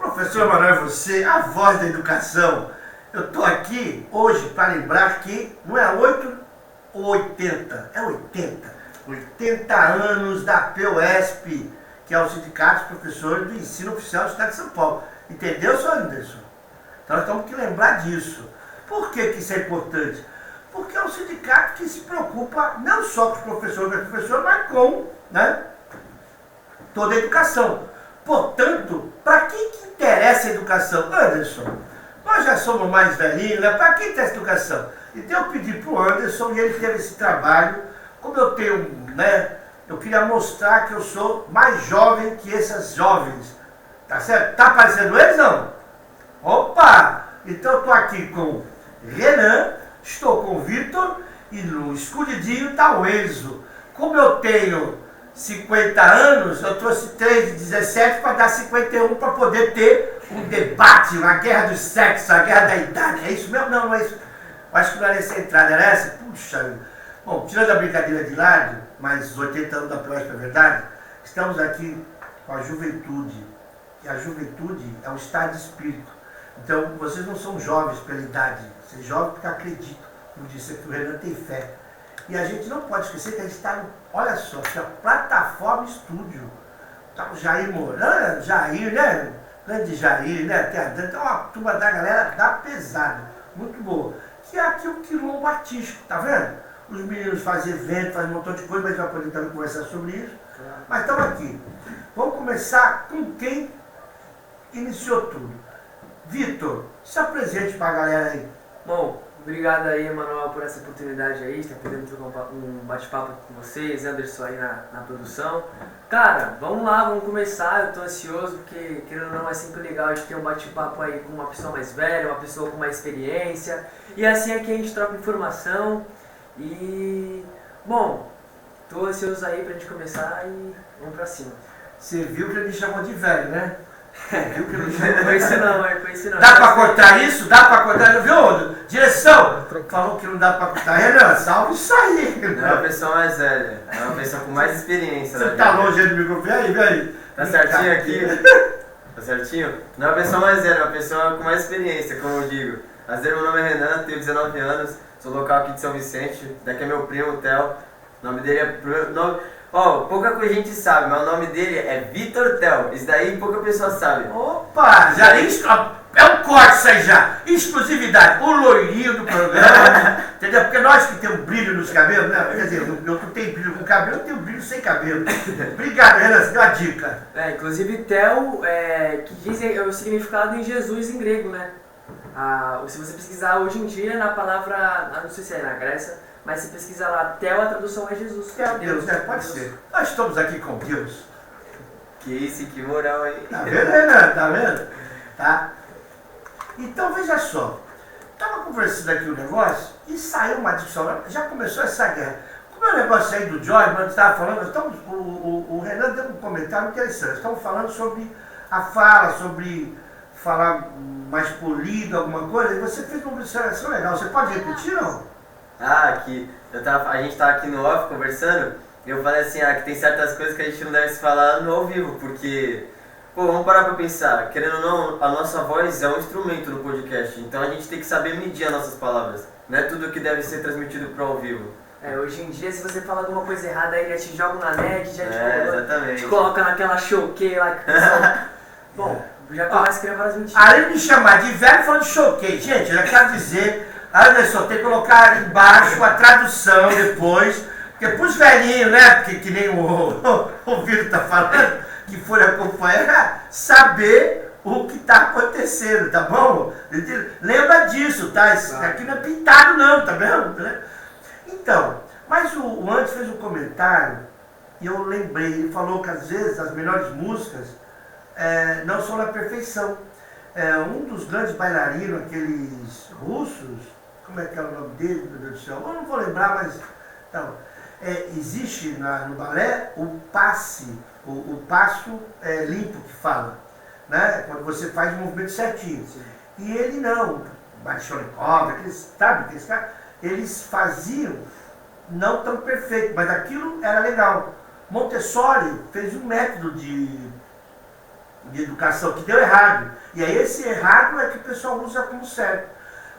Professor Manuel, você, a voz da educação. Eu estou aqui hoje para lembrar que não é 8 ou 80, é 80. 80 anos da POSP, que é o Sindicato dos Professores do Ensino Oficial do Estado de São Paulo. Entendeu, senhor Anderson? Então nós temos que lembrar disso. Por que isso é importante? Porque é um sindicato que se preocupa não só com os professores, mas com, né, toda a educação. Portanto, para quem que interessa a educação? Anderson, nós já somos mais velhinhos, né? Para quem interessa a educação? Então eu pedi para o Anderson e ele teve esse trabalho. Como eu tenho, né? Eu queria mostrar que eu sou mais jovem que esses jovens. Tá certo? Tá aparecendo eles, não? Opa! Então eu estou aqui com Renan, estou com o Vitor e no escondidinho está o Enzo. Como eu tenho 50 anos, eu trouxe 3 de 17 para dar 51 para poder ter um debate, uma guerra dos sexos, a guerra da idade. É isso mesmo? Não, não é isso. Eu acho que não era essa entrada, era essa? Puxa. Bom, tirando a brincadeira de lado, mas os 80 anos da POSP é verdade, estamos aqui com a juventude. E a juventude é um estado de espírito. Então, vocês não são jovens pela idade, vocês são jovens porque acreditam. Como disse aqui, o Renan tem fé. E a gente não pode esquecer que a gente está, olha só, é a plataforma estúdio. Tá o Jair Moran, Jair, né? Grande Jair, né? Tem uma turma da galera da pesada, muito boa. Que é aqui o quilombo artístico, tá vendo? Os meninos fazem evento, fazem um montão de coisa, mas a gente vai poder também conversar sobre isso. Mas estamos aqui. Vamos começar com quem iniciou tudo. Vitor, se apresente para a galera aí. Bom, obrigado aí, Emanuel, por essa oportunidade aí, de estar podendo trocar um bate-papo com vocês, Anderson aí na produção. Cara, vamos lá, vamos começar. Eu tô ansioso porque, querendo ou não, é sempre legal a gente ter um bate-papo aí com uma pessoa mais velha, uma pessoa com mais experiência. E assim aqui a gente troca informação. E, bom, tô ansioso aí pra gente começar e vamos pra cima. Você viu que ele me chamou de velho, né? Viu que ele me Não chamou foi isso não, foi isso não. Dá pra cortar isso? Dá pra cortar? Viu? Direção! Falou que não dá pra cortar. Renan, salve isso aí! Não é uma pessoa mais velha, é uma pessoa com mais experiência. Você tá longe aí do microfone? Vem aí. Tá certinho aqui? Tá certinho? Não é uma pessoa mais velha, é uma pessoa com mais experiência, como eu digo. Prazer, meu nome é Renan, tenho 19 anos, sou local aqui de São Vicente, daqui é meu primo, o Theo. O nome dele é... pouca coisa a gente sabe, mas o nome dele é Vitor Theo. Isso daí pouca pessoa sabe. Opa, já é um corte isso aí já. Exclusividade. O loirinho do programa, entendeu? Porque nós que temos brilho nos cabelos, né? Quer dizer, eu que tenho brilho com cabelo, eu tenho brilho sem cabelo. Obrigado, Renan, você deu a dica. Inclusive Theo, que dizem o significado em Jesus em grego, né? Se você pesquisar hoje em dia na palavra, não sei se é na Grécia, mas se pesquisar lá, Theo, a tradução é Jesus. É Deus, né? Pode ser. Nós estamos aqui com Deus. Que isso, que moral aí. Tá vendo, Renan? Tá vendo? Tá? Então, veja só. Estava conversando aqui o negócio e saiu uma discussão. Já começou essa guerra. Como é o negócio aí do Jorge, nós estávamos falando, o Renan deu um comentário interessante. Estamos falando sobre a fala, sobre falar mais polido, alguma coisa, e você fez uma observação legal. Você pode repetir, não? Aqui, a gente tava aqui no off conversando, e eu falei assim, que tem certas coisas que a gente não deve se falar no ao vivo, porque, vamos parar pra pensar, querendo ou não, a nossa voz é um instrumento no podcast, então a gente tem que saber medir as nossas palavras, não é tudo que deve ser transmitido pro ao vivo. Hoje em dia, se você fala alguma coisa errada aí, já te jogam na net, já te coloca naquela choqueira lá que o pessoal... Bom, já começa a criar várias mentiras. Além de me chamar de velho, falando de choquei. Gente, eu já quero dizer... Anderson, tem que colocar embaixo a tradução depois, porque pros velhinhos, né, que nem o Vitor tá falando, que foram acompanhar, saber o que tá acontecendo, tá bom? Lembra disso, tá? Isso aqui não é pintado não, tá vendo? Então, mas o Anderson fez um comentário, e eu lembrei, ele falou que às vezes as melhores músicas não são na perfeição. Um dos grandes bailarinos, aqueles russos, como é que é o nome dele, meu Deus do céu? Eu não vou lembrar, mas... Então, existe no balé o passe, o passo limpo que fala, né? Quando você faz o movimento certinho. Sim. E ele não, Baryshnikov, aqueles caras, eles faziam não tão perfeito, mas aquilo era legal. Montessori fez um método de educação que deu errado. E aí esse errado é que o pessoal usa como certo.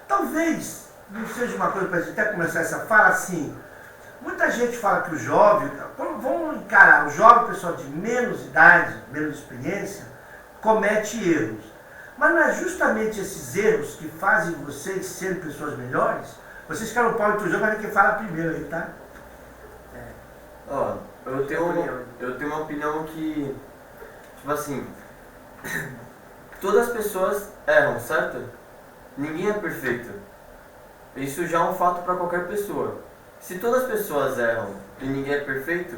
Talvez não seja uma coisa para a gente até começar essa fala assim. Muita gente fala que o jovem, vamos encarar, o jovem, pessoal de menos idade, menos experiência, comete erros. Mas não é justamente esses erros que fazem vocês serem pessoas melhores? Vocês ficaram no pau entre o jogo, mas quem fala primeiro aí, tá? Ó, eu tenho uma opinião que, tipo assim, todas as pessoas erram, certo? Ninguém é perfeito. Isso já é um fato para qualquer pessoa. Se todas as pessoas erram e ninguém é perfeito,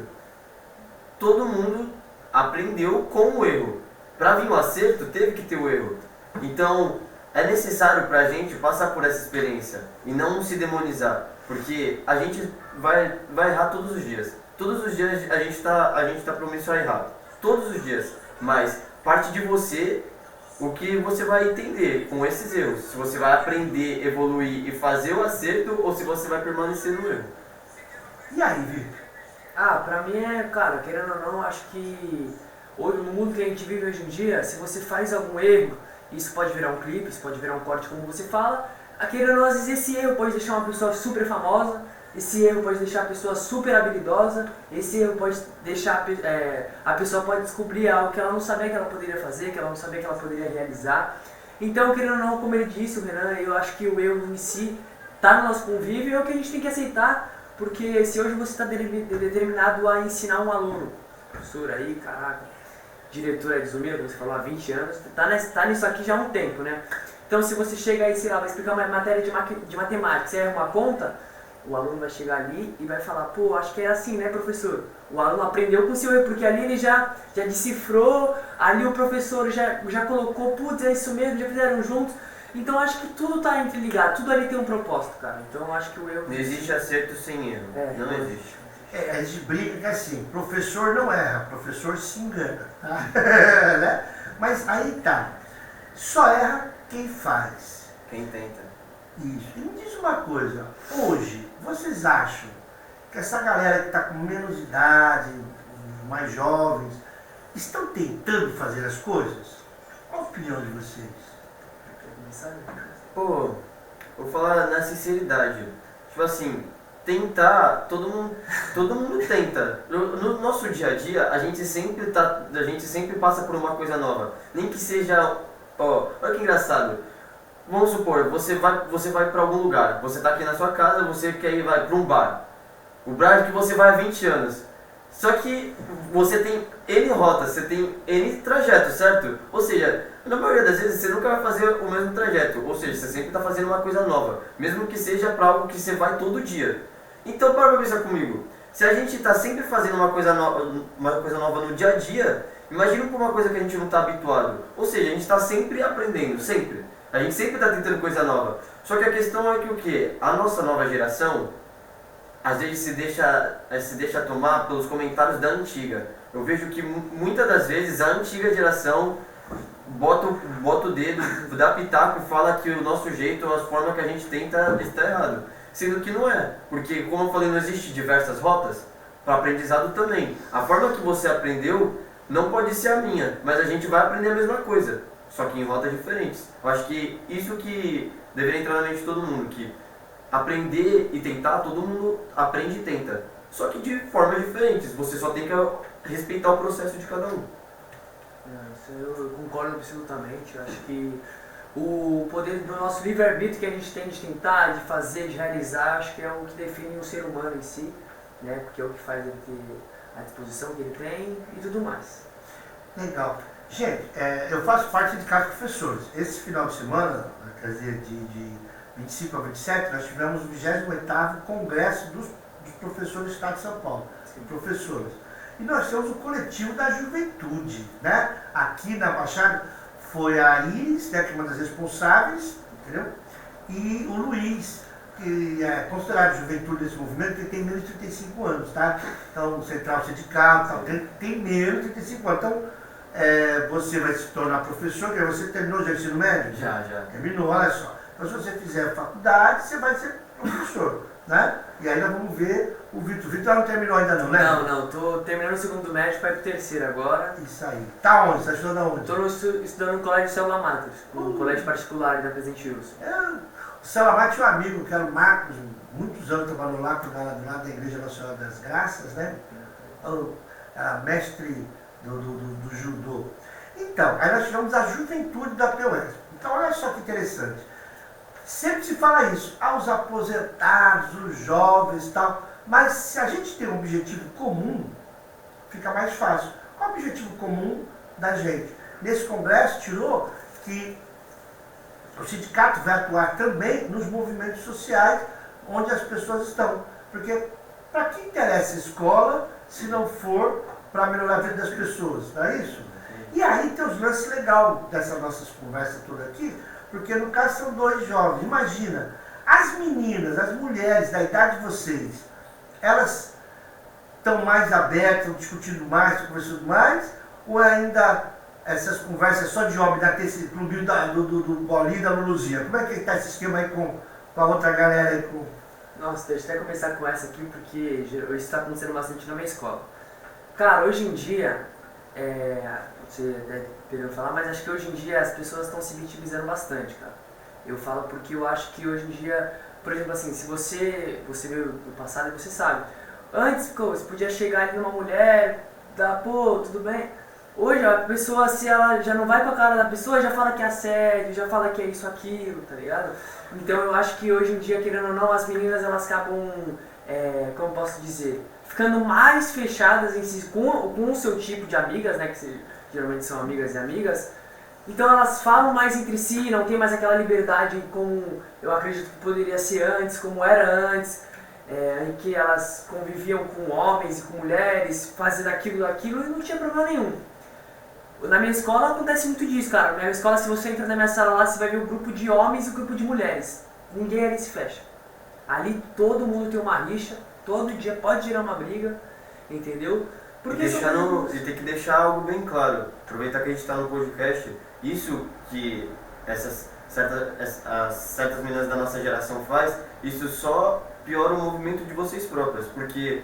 todo mundo aprendeu com o erro. Para vir o acerto, teve que ter o erro. Então, é necessário para a gente passar por essa experiência e não se demonizar, porque a gente vai errar todos os dias. Todos os dias a gente tá promissor a errar. Todos os dias. Mas parte de você o que você vai entender com esses erros. Se você vai aprender, evoluir e fazer o acerto ou se você vai permanecer no erro. E aí, Vitor? Pra mim cara, querendo ou não, acho que hoje, no mundo que a gente vive hoje em dia, se você faz algum erro, isso pode virar um clipe, isso pode virar um corte como você fala, querendo ou não, às vezes esse erro pode deixar uma pessoa super famosa, esse erro pode deixar a pessoa super habilidosa, esse erro pode deixar a pessoa pode descobrir algo que ela não sabia que ela poderia fazer, que ela não sabia que ela poderia realizar. Então, querendo ou não, como ele disse, o Renan, eu acho que o erro em si está no nosso convívio e é o que a gente tem que aceitar, porque se hoje você está determinado a ensinar um aluno, professor aí, caraca, diretor de Zumira, como você falou, há 20 anos, tá nisso aqui já há um tempo, né? Então, se você chega aí, sei lá, vai explicar uma matéria de matemática, você erra uma conta, o aluno vai chegar ali e vai falar, pô, acho que é assim, né, professor? O aluno aprendeu com o seu erro, porque ali ele já decifrou, ali o professor já colocou, putz, é isso mesmo, já fizeram juntos. Então acho que tudo está interligado, tudo ali tem um propósito, cara. Então acho que o erro... Não existe acerto sem erro, não existe. A gente brinca que assim, professor não erra, professor se engana. Né? Mas aí tá, só erra quem faz. Quem tenta. Isso. E me diz uma coisa, hoje, vocês acham que essa galera que está com menos idade, mais jovens, estão tentando fazer as coisas? Qual a opinião de vocês? Pô, vou falar na sinceridade. Tipo assim, tentar, todo mundo tenta. No nosso dia a dia, a gente sempre passa por uma coisa nova. Nem que seja, olha que engraçado. Vamos supor, você vai para algum lugar. Você tá aqui na sua casa, você vai para um bar. O bar que você vai há 20 anos. Só que você tem N rotas, você tem N trajetos, certo? Ou seja, na maioria das vezes você nunca vai fazer o mesmo trajeto. Ou seja, você sempre está fazendo uma coisa nova. Mesmo que seja para algo que você vai todo dia. Então, para pensar comigo. Se a gente está sempre fazendo uma coisa nova no dia a dia, imagina para uma coisa que a gente não está habituado. Ou seja, a gente está sempre aprendendo, sempre. A gente sempre está tentando coisa nova. Só que a questão é que o quê? A nossa nova geração, às vezes se deixa tomar pelos comentários da antiga. Eu vejo que muitas das vezes a antiga geração bota o dedo, dá pitaco e fala que o nosso jeito, a forma que a gente tenta está errado. Sendo que não é. Porque, como eu falei, não existe diversas rotas para aprendizado também. A forma que você aprendeu não pode ser a minha, mas a gente vai aprender a mesma coisa, só que em rotas diferentes. Eu acho que isso que deveria entrar na mente de todo mundo, que aprender e tentar, todo mundo aprende e tenta. Só que de formas diferentes, você só tem que respeitar o processo de cada um. Eu concordo absolutamente. Eu acho que o poder do nosso livre-arbítrio que a gente tem de tentar, de fazer, de realizar, acho que é o que define o ser humano em si, né? Porque é o que faz ele ter a disposição que ele tem e tudo mais. Legal. Gente, eu faço parte de Casa Professores. Esse final de semana, quer dizer, de 25 a 27, nós tivemos o 28º Congresso dos Professores do Estado de São Paulo, professores. E nós temos o coletivo da juventude, né? Aqui na Baixada foi a Iris, né, que é uma das responsáveis, entendeu? E o Luiz, que é considerado juventude desse movimento, que tem menos de 35 anos, tá? Então, central sindical, tal, tem menos de 35 anos. Então, você vai se tornar professor, que você terminou já o ensino médio? Já. Terminou, olha só. Então, se você fizer faculdade, você vai ser professor. né? E aí nós vamos ver o Vitor. O Vitor não terminou ainda não, né? Não, tô terminando o segundo médio para ir pro terceiro agora. Isso aí. Tá onde? Você estudando aonde? Tô estudando no colégio Célula Matos, um colégio particular da Presidente Wilson. O Salamá tinha um amigo, que era o Marcos, muitos anos trabalhou lá, do lado da Igreja Nacional das Graças, né? Era mestre do judô. Então, aí nós tivemos a juventude da POS. Então, olha só que interessante. Sempre se fala isso, aos aposentados, os jovens e tal, mas se a gente tem um objetivo comum, fica mais fácil. Qual é o objetivo comum da gente? Nesse congresso tirou que o sindicato vai atuar também nos movimentos sociais onde as pessoas estão. Porque para que interessa a escola se não for para melhorar a vida das pessoas, não é isso? E aí tem os lances legais dessas nossas conversas todas aqui, porque no caso são dois jovens. Imagina, as meninas, as mulheres da idade de vocês, elas estão mais abertas, estão discutindo mais, conversando mais, ou ainda essas conversas só de homem, daquele esse clubinho do Bolinho e da Luluzinha? Como é que está esse esquema aí com a outra galera aí? Nossa, deixa eu até começar com essa aqui, porque isso está acontecendo bastante na minha escola. Cara, hoje em dia, você deve ter falar, mas acho que hoje em dia as pessoas estão se vitimizando bastante, cara. Eu falo porque eu acho que hoje em dia, por exemplo assim, se você veio do passado, você sabe. Antes, você podia chegar ali numa mulher, pô, tudo bem. Hoje a pessoa, se ela já não vai com a cara da pessoa, já fala que é assédio, já fala que é isso, aquilo, tá ligado? Então eu acho que hoje em dia, querendo ou não, as meninas elas acabam, como posso dizer, ficando mais fechadas em si, com o seu tipo de amigas, né, que geralmente são amigas e amigas. Então elas falam mais entre si, não tem mais aquela liberdade como eu acredito que poderia ser antes, como era antes, em que elas conviviam com homens e com mulheres, fazendo aquilo e não tinha problema nenhum. Na minha escola acontece muito disso, cara. Na minha escola, se você entra na minha sala lá, você vai ver o grupo de homens e o grupo de mulheres. Ninguém ali se fecha. Ali todo mundo tem uma rixa, todo dia pode gerar uma briga, entendeu? Porque e tem que deixar algo bem claro. Aproveitar que a gente está no podcast, isso que as certas meninas da nossa geração faz, isso só piora o movimento de vocês próprias. Porque,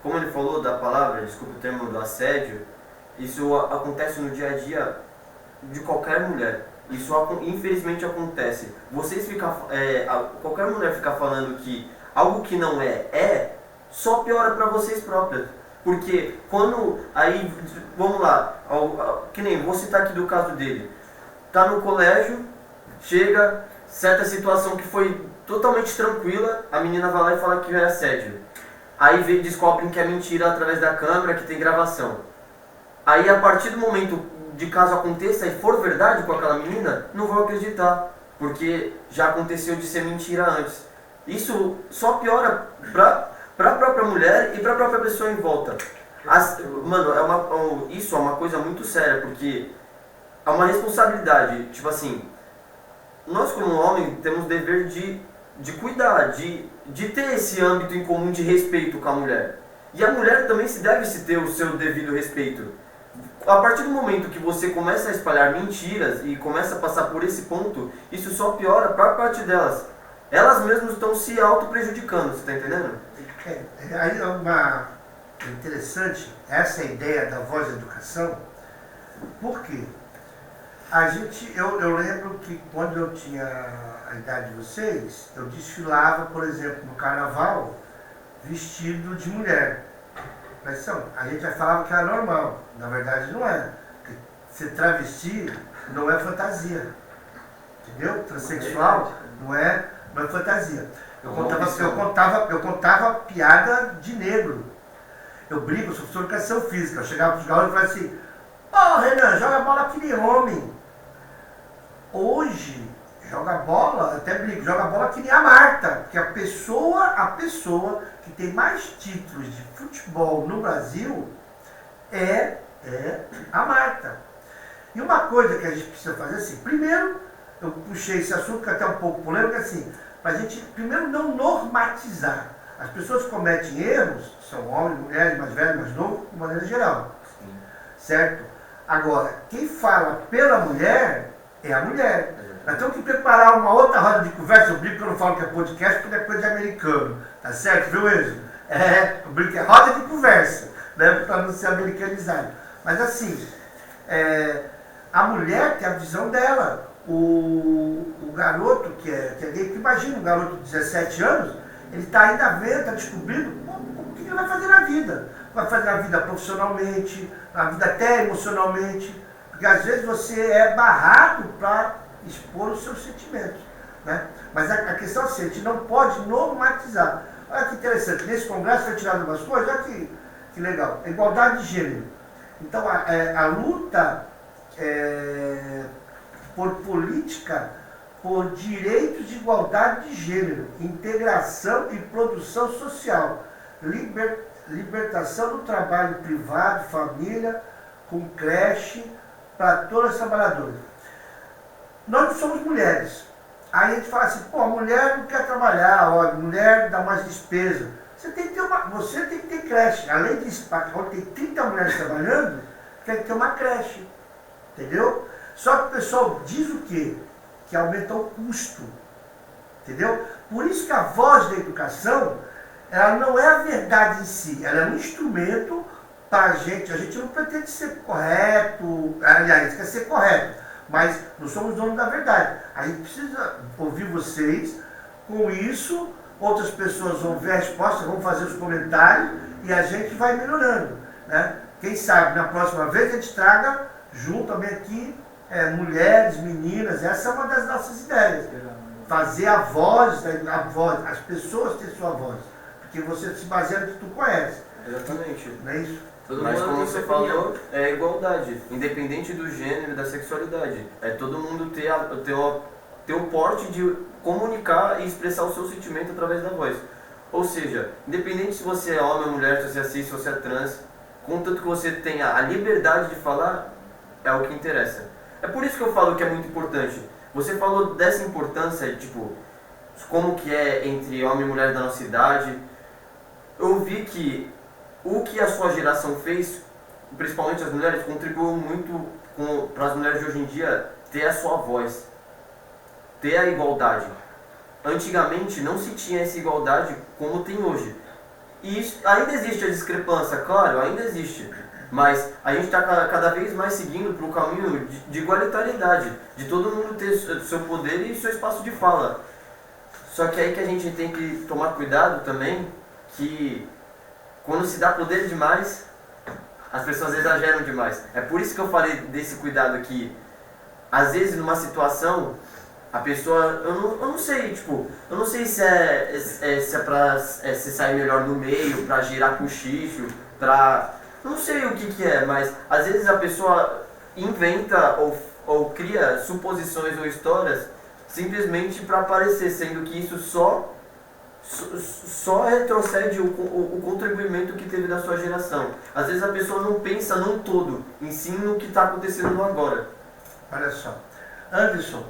como ele falou da palavra, desculpa o termo, do assédio, isso acontece no dia a dia de qualquer mulher. Isso infelizmente acontece. Qualquer mulher ficar falando que algo que não é, só piora para vocês próprias. Porque quando, aí, vamos lá, que nem, vou citar aqui do caso dele. Tá no colégio, chega, certa situação que foi totalmente tranquila, a menina vai lá e fala que é assédio. Aí descobrem que é mentira através da câmera, que tem gravação. Aí a partir do momento de caso aconteça e for verdade com aquela menina, não vão acreditar, porque já aconteceu de ser mentira antes. Isso só piora pra própria mulher e pra própria pessoa em volta. Mano, isso é uma coisa muito séria, porque é uma responsabilidade, tipo assim, nós como homem temos o dever de cuidar, de ter esse âmbito em comum de respeito com a mulher. E a mulher também deve ter o seu devido respeito. A partir do momento que você começa a espalhar mentiras e começa a passar por esse ponto, isso só piora para a parte delas. Elas mesmas estão se auto-prejudicando, você está entendendo? Aí é interessante essa ideia da voz da educação, porque eu lembro que quando eu tinha a idade de vocês, eu desfilava, por exemplo, no carnaval, vestido de mulher. Mas a gente já falava que era normal, na verdade não é. Ser travesti não é fantasia, entendeu? Transexual não é fantasia. Eu contava piada de negro. Eu brinco, eu sou professor de educação física. Eu chegava para os garotos e falava assim: "Ô Renan, joga bola que nem homem." Hoje, joga bola, até brinco, joga bola que nem a Marta, porque a pessoa que tem mais títulos de futebol no Brasil é a Marta. E uma coisa que a gente precisa fazer assim, primeiro, eu puxei esse assunto que é até um pouco polêmico, assim, para a gente primeiro não normatizar. As pessoas que cometem erros, são homens, mulheres, mais velhos, mais novos, de maneira geral. Sim. Certo? Agora, quem fala pela mulher é a mulher. Nós temos que preparar uma outra roda de conversa. Eu brinco que eu não falo que é podcast, porque é coisa de americano. Tá certo, viu, Enzo? Eu brinco que é roda de conversa, né? Para não ser americanizado. Mas assim, a mulher tem a visão dela. O garoto que é gay, que imagina um garoto de 17 anos, ele está ainda vendo, está descobrindo o que ele vai fazer na vida. Vai fazer na vida profissionalmente, na vida até emocionalmente. Porque às vezes você é barrado para expor os seus sentimentos, né? Mas a questão é assim, a gente não pode normatizar. Olha que interessante, nesse congresso foi tirado umas coisas, olha que legal, igualdade de gênero. Então a luta por política, por direitos de igualdade de gênero, integração e produção social, libertação do trabalho privado, família, com creche, para todas as trabalhadoras. Nós não somos mulheres. Aí a gente fala assim, pô, a mulher não quer trabalhar, ó, a mulher dá mais despesa. Você tem que ter creche. Além disso, quando tem 30 mulheres trabalhando, tem que ter uma creche. Entendeu? Só que o pessoal diz o quê? Que aumenta o custo. Entendeu? Por isso que a voz da educação, ela não é a verdade em si, ela é um instrumento para a gente não pretende ser correto, aliás, quer ser correto, mas não somos donos da verdade. A gente precisa ouvir vocês, com isso, outras pessoas vão ver a resposta, vão fazer os comentários e a gente vai melhorando, né? Quem sabe, na próxima vez a gente traga junto também aqui mulheres, meninas, essa é uma das nossas ideias. Fazer a voz, as pessoas terem sua voz, porque você se baseia no que tu conhece. Exatamente. Não é isso? Mas como você falou, é igualdade, independente do gênero e da sexualidade. É todo mundo ter o porte de comunicar e expressar o seu sentimento através da voz. Ou seja, independente se você é homem ou mulher, se você é cis, se você é trans, contanto que você tenha a liberdade de falar, é o que interessa. É por isso que eu falo que é muito importante. Você falou dessa importância, tipo, como que é entre homem e mulher da nossa idade. Eu vi que o que a sua geração fez, principalmente as mulheres, contribuiu muito para as mulheres de hoje em dia ter a sua voz, ter a igualdade. Antigamente não se tinha essa igualdade como tem hoje. E isso, ainda existe a discrepância, claro, ainda existe. Mas a gente está cada vez mais seguindo para o caminho de igualitariedade, de todo mundo ter seu poder e seu espaço de fala. Só que aí que a gente tem que tomar cuidado também, que quando se dá poder demais, as pessoas exageram demais. É por isso que eu falei desse cuidado aqui. Às vezes numa situação, a pessoa, eu não sei, tipo, eu não sei se é pra se sair melhor no meio, pra girar cochicho, pra... Não sei o que é, mas às vezes a pessoa inventa ou cria suposições ou histórias simplesmente para aparecer, sendo que isso só retrocede o contribuimento que teve da sua geração. Às vezes a pessoa não pensa num todo, em si no que está acontecendo no agora. Olha só, Anderson,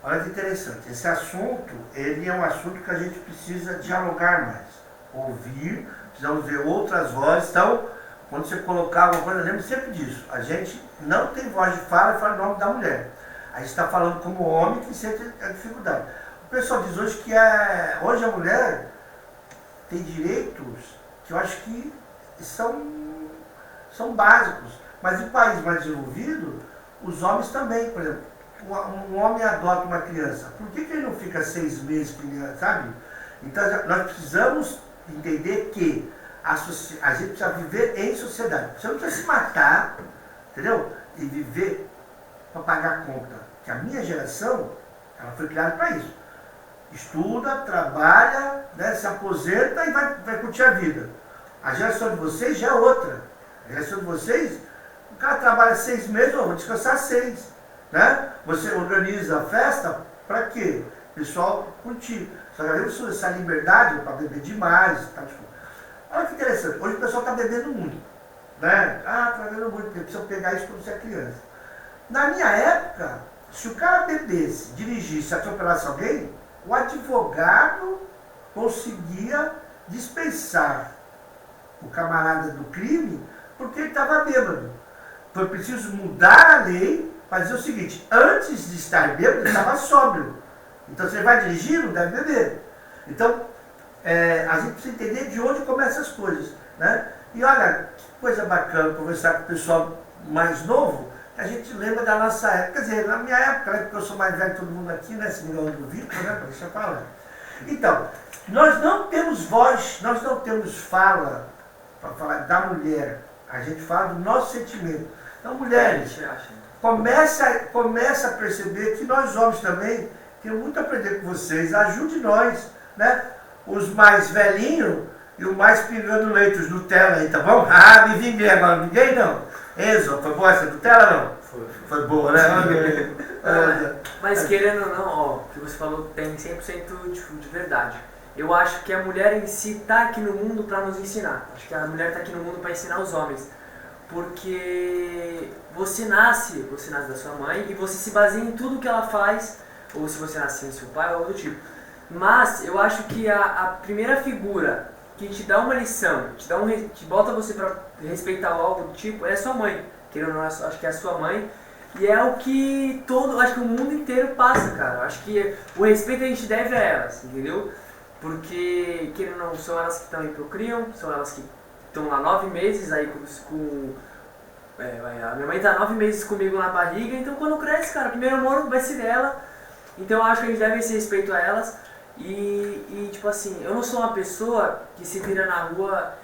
olha que interessante, esse assunto, ele é um assunto que a gente precisa dialogar mais, ouvir, precisamos ver outras vozes. Então, quando você colocar alguma coisa, lembre sempre disso, a gente não tem voz de fala o nome da mulher. A gente está falando como homem que sente a dificuldade. O pessoal diz hoje que hoje a mulher tem direitos que eu acho que são básicos. Mas em países mais desenvolvidos, os homens também. Por exemplo, um homem adota uma criança. Por que ele não fica 6 meses criança, sabe? Então nós precisamos entender que a gente precisa viver em sociedade. Você não precisa se matar, entendeu? E viver para pagar a conta. Que a minha geração, ela foi criada para isso. Estuda, trabalha, né, se aposenta e vai curtir a vida. A geração de vocês já é outra. A geração de vocês, o cara trabalha 6 meses, vou descansar 6. Né? Você organiza a festa para quê? O pessoal curtir. Só que essa liberdade para beber demais. Tá? Olha que interessante, hoje o pessoal está bebendo muito. Né? Está bebendo muito, porque precisa pegar isso quando você é criança. Na minha época, se o cara bebesse, dirigisse, atropelasse alguém, o advogado conseguia dispensar o camarada do crime porque ele estava bêbado. Foi preciso mudar a lei Mas é o seguinte, antes de estar bêbado, ele estava sóbrio. Então você vai dirigir, não deve beber. Então, a gente precisa entender de onde começam as coisas, né? E olha, que coisa bacana conversar com o pessoal mais novo, que a gente lembra da nossa época. Quer dizer, na minha época, né, porque eu sou mais velho que todo mundo aqui, né? Se me engano do Vitor, né? Deixa eu falar. Então, nós não temos voz, nós não temos fala para falar da mulher. A gente fala do nosso sentimento. Então, mulheres, começa a perceber que nós homens também temos muito a aprender com vocês. Ajude nós, né? Os mais velhinhos e o mais pingando leite, os Nutella aí, tá bom? Ah, me vinguei agora, ninguém não. Enzo, foi boa essa Nutella não? Foi boa, né? Mas querendo ou não, ó, o que você falou tem 100% de verdade. Eu acho que a mulher em si está aqui no mundo para nos ensinar. Acho que a mulher está aqui no mundo para ensinar os homens. Porque você nasce da sua mãe e você se baseia em tudo que ela faz, ou se você nasce sem seu pai ou algo do tipo. Mas eu acho que a primeira figura que te dá uma lição, te bota você para respeitar algo do tipo, é a sua mãe. Querendo ou não, acho que é a sua mãe. E é o que acho que o mundo inteiro passa, cara. Acho que o respeito a gente deve a elas, entendeu? Porque, querendo ou não, são elas que também procriam, são elas que estão lá 9 meses aí a minha mãe tá 9 meses comigo na barriga, então quando cresce, cara, o primeiro amor vai ser dela. Então eu acho que a gente deve esse respeito a elas. E tipo assim, eu não sou uma pessoa que se vira na rua.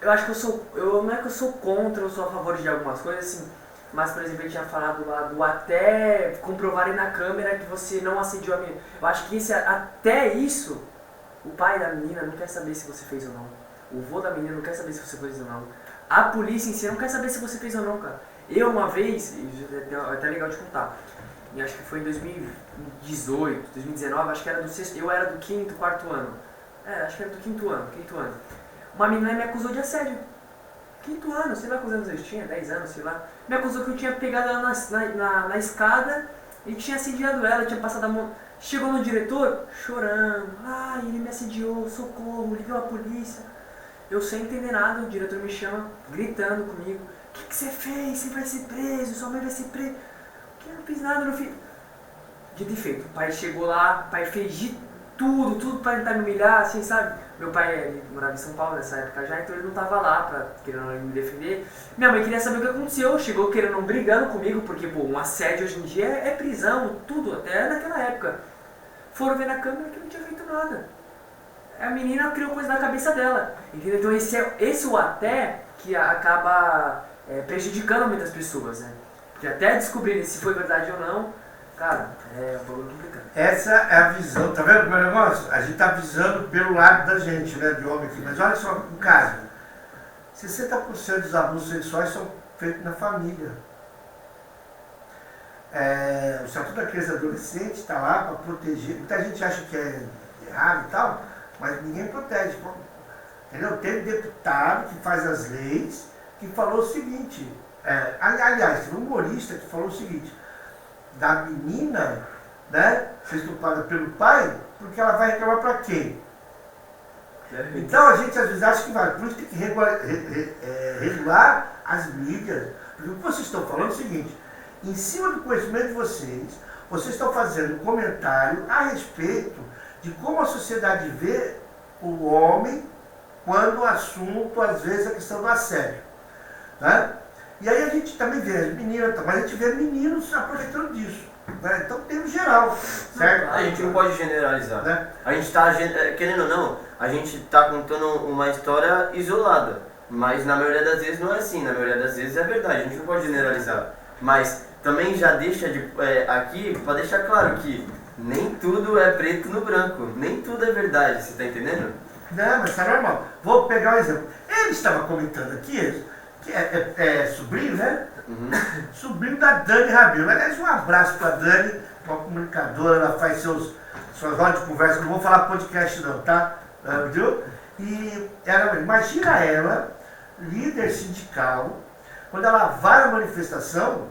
Eu acho que não é que eu sou contra, eu sou a favor de algumas coisas, assim. Mas, por exemplo, ele tinha falado lá do até comprovarem na câmera que você não assediou a menina. Eu acho que até isso, o pai da menina não quer saber se você fez ou não. O vô da menina não quer saber se você fez ou não. A polícia em si não quer saber se você fez ou não, cara. Eu, uma vez, é até legal de contar, e acho que foi em 2018, 2019, acho que era do sexto, eu era do quinto, quarto ano. Acho que era do quinto ano. Uma menina me acusou de assédio. Quinto ano, sei lá quantos anos eu tinha, 10 anos, sei lá. Me acusou que eu tinha pegado ela na escada e tinha assediado ela, tinha passado a mão. Chegou no diretor, chorando. Ai, ele me assediou, socorro, ligou a polícia. Eu sem entender nada, o diretor me chama, gritando comigo. O que você fez? Você vai ser preso, sua mãe vai ser presa. Eu não fiz nada, não fiz. Dito e feito, o pai chegou lá, o pai fez de tudo pra tentar me humilhar, assim, sabe? Meu pai, ele morava em São Paulo nessa época já, então ele não tava lá querendo me defender. Minha mãe queria saber o que aconteceu, chegou querendo, brigando comigo, porque, pô, um assédio hoje em dia é prisão, tudo, até naquela época. Foram ver na câmera que não tinha feito nada. A menina criou coisa na cabeça dela, entendeu? Então esse o até que acaba prejudicando muitas pessoas, né? Porque até descobrir se foi verdade ou não, cara, é um pouco complicado. Essa é a visão, tá vendo o meu negócio? A gente tá visando pelo lado da gente, né, de homem aqui. Mas olha só, um caso. 60% dos abusos sexuais são feitos na família. O Estatuto da Criança e Adolescente está lá para proteger. Muita gente acha que é errado e tal, mas ninguém protege. Entendeu? Tem deputado que faz as leis que falou o seguinte. Aliás, tem um humorista que falou o seguinte, da menina, né, ser estuprada pelo pai, porque ela vai reclamar para quem? Então a gente às vezes acha que vai, por isso tem que regular as mídias. Porque o que vocês estão falando é o seguinte, em cima do conhecimento de vocês estão fazendo um comentário a respeito de como a sociedade vê o homem quando o assunto, às vezes, é a questão do assédio. Né? E aí a gente também vê as meninas, mas a gente vê meninos aproveitando disso. Né? Então tem no geral, certo? A gente não pode generalizar. Né? A gente está, querendo ou não, a gente está contando uma história isolada. Mas na maioria das vezes não é assim, na maioria das vezes é verdade, a gente não pode generalizar. Mas também já deixa aqui para deixar claro que nem tudo é preto no branco, nem tudo é verdade, você está entendendo? Não, mas tá normal. Vou pegar um exemplo. Ele estava comentando aqui, que é sobrinho, né? Uhum. Sobrinho da Dani Rabelo. Aliás, um abraço para a Dani, uma comunicadora, ela faz suas rodas de conversa, não vou falar podcast não, tá? Viu? E imagina ela, líder sindical, quando ela vai à manifestação,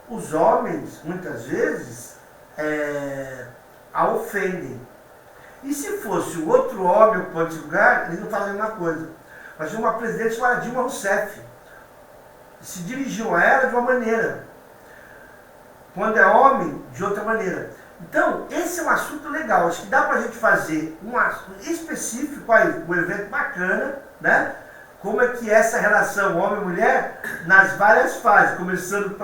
os homens, muitas vezes, a ofendem. E se fosse o outro homem ocupando esse lugar, eles não fazem a mesma coisa. Mas tinha uma presidente chamada Dilma Rousseff. Se dirigiam a ela de uma maneira. Quando é homem, de outra maneira. Então, esse é um assunto legal. Acho que dá pra gente fazer um assunto específico aí, um evento bacana, né? Como é que é essa relação homem-mulher nas várias fases, começando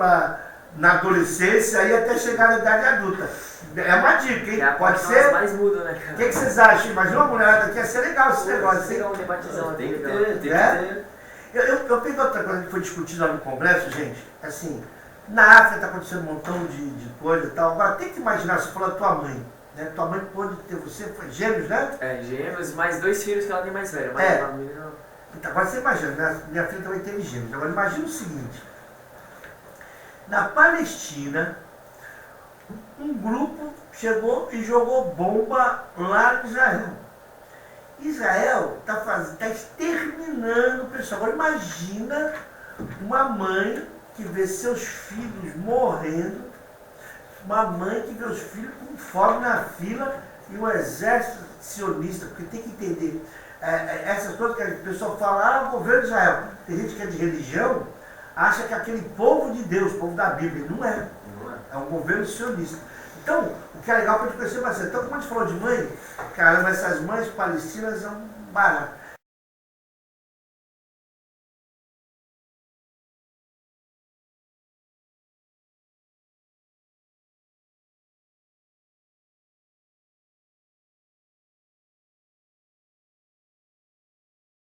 na adolescência e até chegar na idade adulta. É uma dica, hein? Pode ser? Mais muda, né, cara? O que vocês acham? Imagina uma mulher daqui, ia ser legal esse negócio, hein? Um debatezão Tem que aqui, ter, tem que É? ter. Eu peguei outra coisa que foi discutida lá no Congresso, gente. Assim, na África está acontecendo um montão de coisa e tal. Agora, tem que imaginar, você falou da tua mãe. Né? Tua mãe pôde ter você, foi gêmeos, né? É, gêmeos, mais 2 filhos que ela tem mais velha. Mas É. a menina não. Então, agora você imagina, minha filha também teve gêmeos. Agora, imagina o seguinte. Na Palestina, um grupo chegou e jogou bomba lá em Israel. Israel está exterminando o pessoal. Agora imagina uma mãe que vê seus filhos morrendo, uma mãe que vê os filhos com fome na fila e o exército sionista, porque tem que entender essas coisas que o pessoal fala, o governo de Israel. Tem gente que é de religião, acha que é aquele povo de Deus, povo da Bíblia. Não é. É um governo sionista. Então, o que é legal para a gente conhecer bastante. Então, como a gente falou de mãe, caramba, essas mães palestinas são baratas.